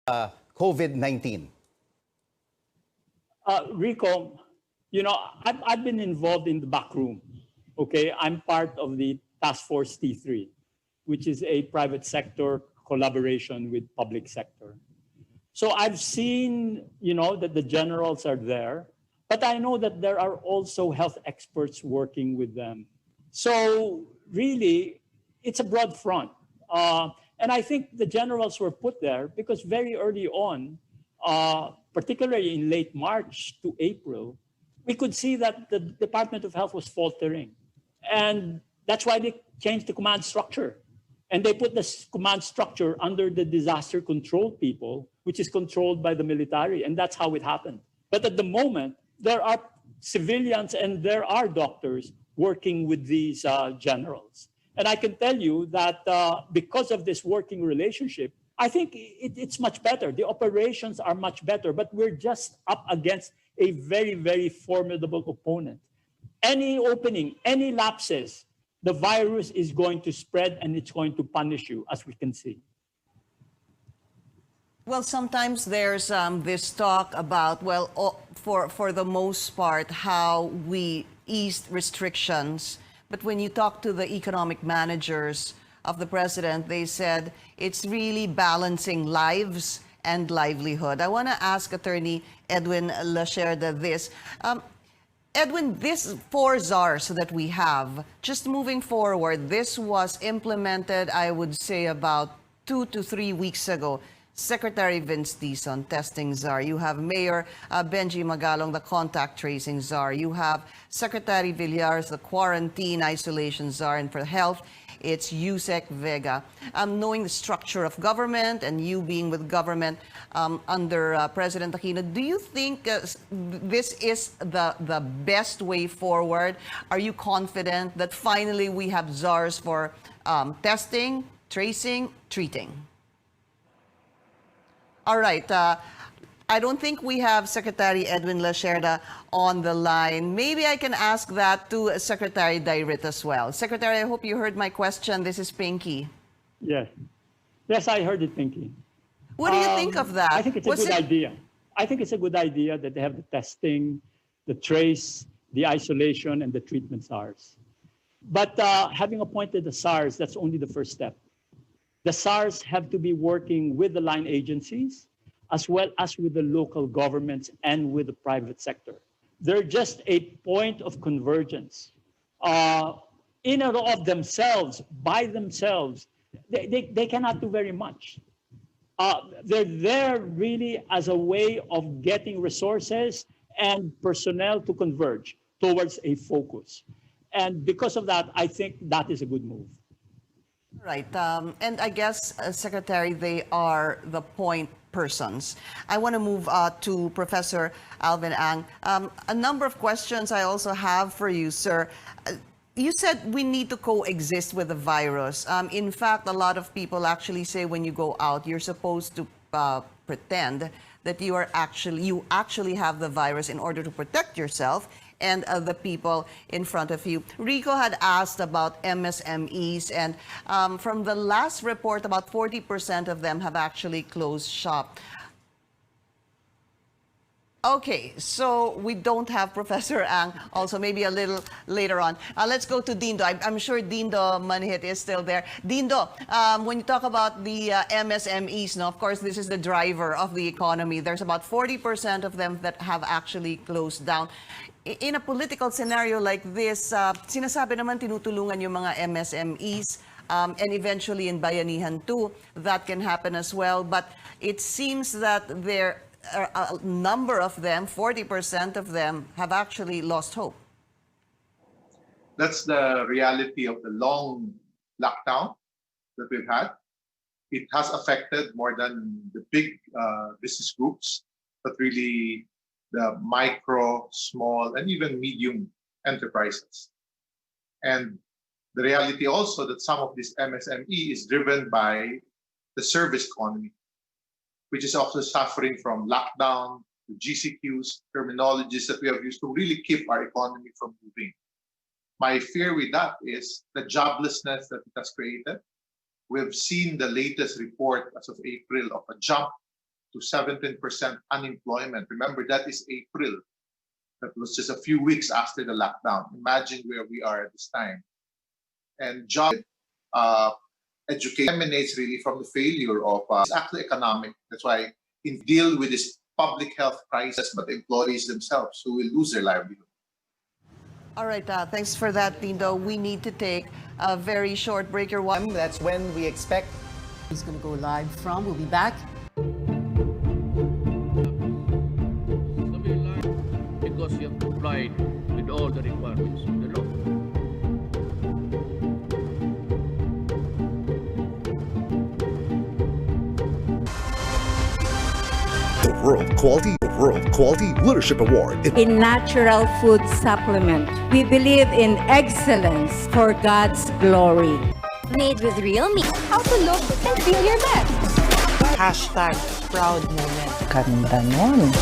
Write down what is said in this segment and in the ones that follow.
COVID-19? Rico, I've been involved in the back room. Okay, I'm part of the Task Force T3, which is a private sector collaboration with public sector. So I've seen, that the generals are there, but I know that there are also health experts working with them. So really, it's a broad front. And I think the generals were put there because very early on, particularly in late March to April, we could see that the Department of Health was faltering. And that's why they changed the command structure. And they put this command structure under the disaster control people, which is controlled by the military. And that's how it happened. But at the moment, there are civilians and there are doctors working with these generals. And I can tell you that because of this working relationship, I think it's much better. The operations are much better, but we're just up against a very, very formidable opponent. Any opening, any lapses, the virus is going to spread and it's going to punish you, as we can see. Well, sometimes there's this talk about, for the most part, how we eased restrictions. But when you talk to the economic managers of the president, they said it's really balancing lives and livelihood. I want to ask Attorney Edwin Lacerda this. Edwin, this 4 czars that we have, just moving forward, this was implemented, I would say, about 2 to 3 weeks ago. Secretary Vince Dizon, testing czar. You have Mayor Benji Magalong, the contact tracing czar. You have Secretary Villar, the quarantine isolation czar. And for health, it's Yusek Vega. Knowing the structure of government and you being with government under President Aquino, do you think this is the best way forward? Are you confident that finally we have czars for testing, tracing, treating? All right. I don't think we have Secretary Edwin Lacerda on the line. Maybe I can ask that to Secretary Dairit as well. Secretary, I hope you heard my question. This is Pinky. Yes. Yes, I heard it, Pinky. What do you think of that? I think it's a good idea. I think it's a good idea that they have the testing, the trace, the isolation, and the treatment SARS. But having appointed the SARS, that's only the first step. The SARS have to be working with the line agencies as well as with the local governments and with the private sector. They're just a point of convergence. In and of themselves, by themselves, they cannot do very much. They're there really as a way of getting resources and personnel to converge towards a focus. And because of that, I think that is a good move. Right. And I guess, Secretary, they are the point persons. I want to move to Professor Alvin Ang. A number of questions I also have for you, sir. You said we need to coexist with the virus. In fact, a lot of people actually say when you go out, you're supposed to pretend that you actually have the virus in order to protect yourself and the people in front of you. Rico had asked about MSMEs, and from the last report, about 40% of them have actually closed shop. Okay, so we don't have Professor Ang, also maybe a little later on. Let's go to Dindo. I'm sure Dindo Manhit is still there. Dindo, when you talk about the MSMEs, of course, this is the driver of the economy. There's about 40% of them that have actually closed down. In a political scenario like this, sinasabi naman tinutulungan yung mga MSMEs, and eventually in Bayanihan too, that can happen as well. But it seems that there are a number of them, 40% of them, have actually lost hope. That's the reality of the long lockdown that we've had. It has affected more than the big business groups, but really the micro, small, and even medium enterprises. And the reality also that some of this MSME is driven by the service economy, which is also suffering from lockdown, the GCQs, terminologies that we have used to really keep our economy from moving. My fear with that is the joblessness that it has created. We've seen the latest report as of April of a jump to 17% unemployment. Remember, that is April. That was just a few weeks after the lockdown. Imagine where we are at this time. And job education emanates really from the failure of it's actually economic. That's why in deal with this public health crisis, but employees themselves who will lose their livelihood. All right, thanks for that, Lindo. We need to take a very short break. That's when we expect He's going to go live from. We'll be back. Because you have complied with all the requirements of the law. The World Quality Leadership Award in natural food supplement. We believe in excellence for God's glory. Made with real meat. How to look and feel your best. Hashtag proud moment. Ganda nun.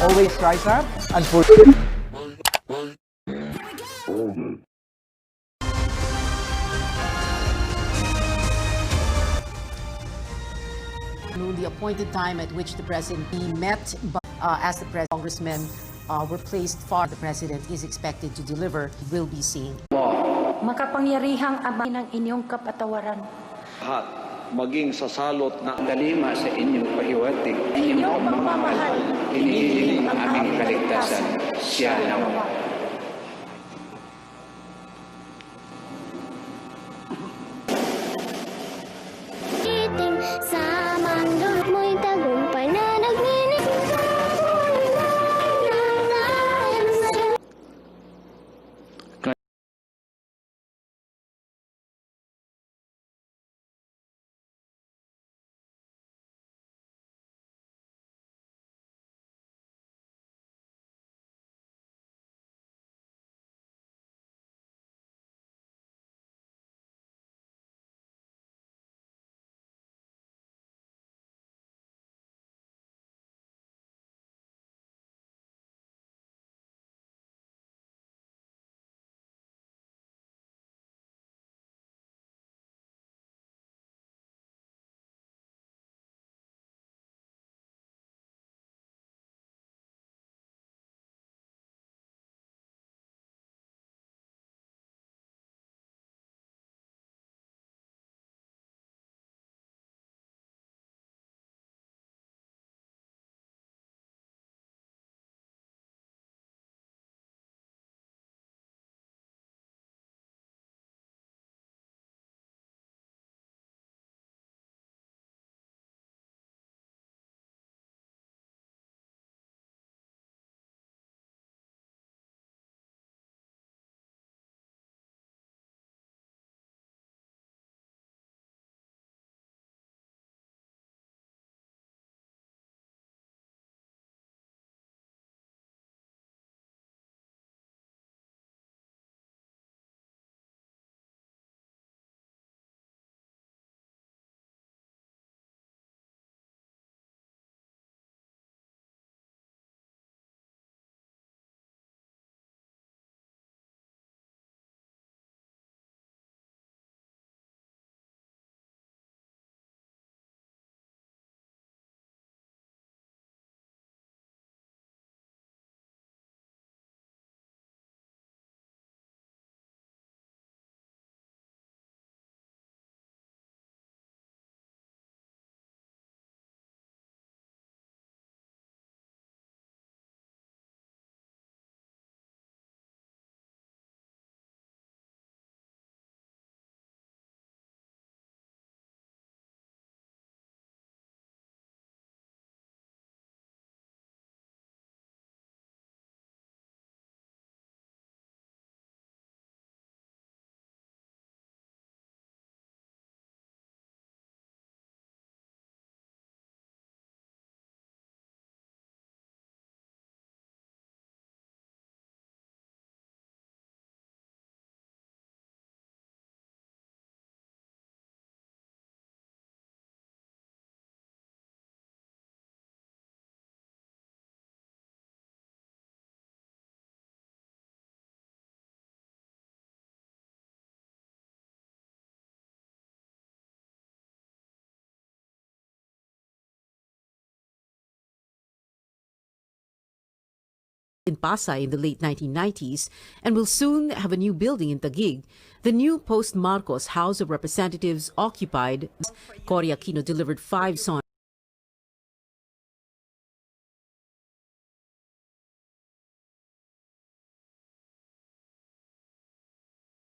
always rise up and for the appointed time at which the president met as the congressmen were placed far. The president is expected to deliver. Will be seen. Makapangyarihang ama ng inyong kapatawaran. Lahat, maging sa salot na talima sa inyong pahiwatig. Inyong pagmamahal. Hinihiling ang aming kaligtasan. Siya nawa. in Pasay in the late 1990s and will soon have a new building in Taguig. The new post-Marcos House of Representatives occupied. Cory Aquino delivered 5 SONA